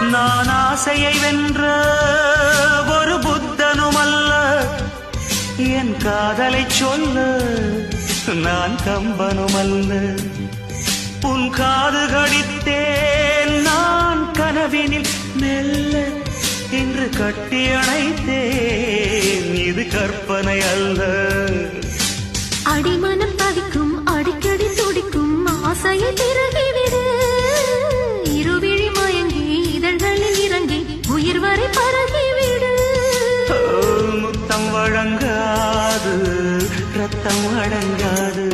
நான் ஆசையை வென்ற ஒரு புத்தனுமல்ல, என் காதலை சொல்ல நான் கம்பனுமல்ல. உன் காது கடித்தேன் நான் கனவினில் மெல்ல, இன்று கட்டி அணைத்தேன் இது கற்பனை அல்ல. அடிமனம் தவிக்கும் அடிக்கடி துடிக்கும் ஆசையை திறகிவிடு, இருவிழி மயங்கி இதழ்களில் இறங்கி உயிர் வரை பரகிவிடு. முத்தம் வழங்காது ரத்தம் அடங்காது.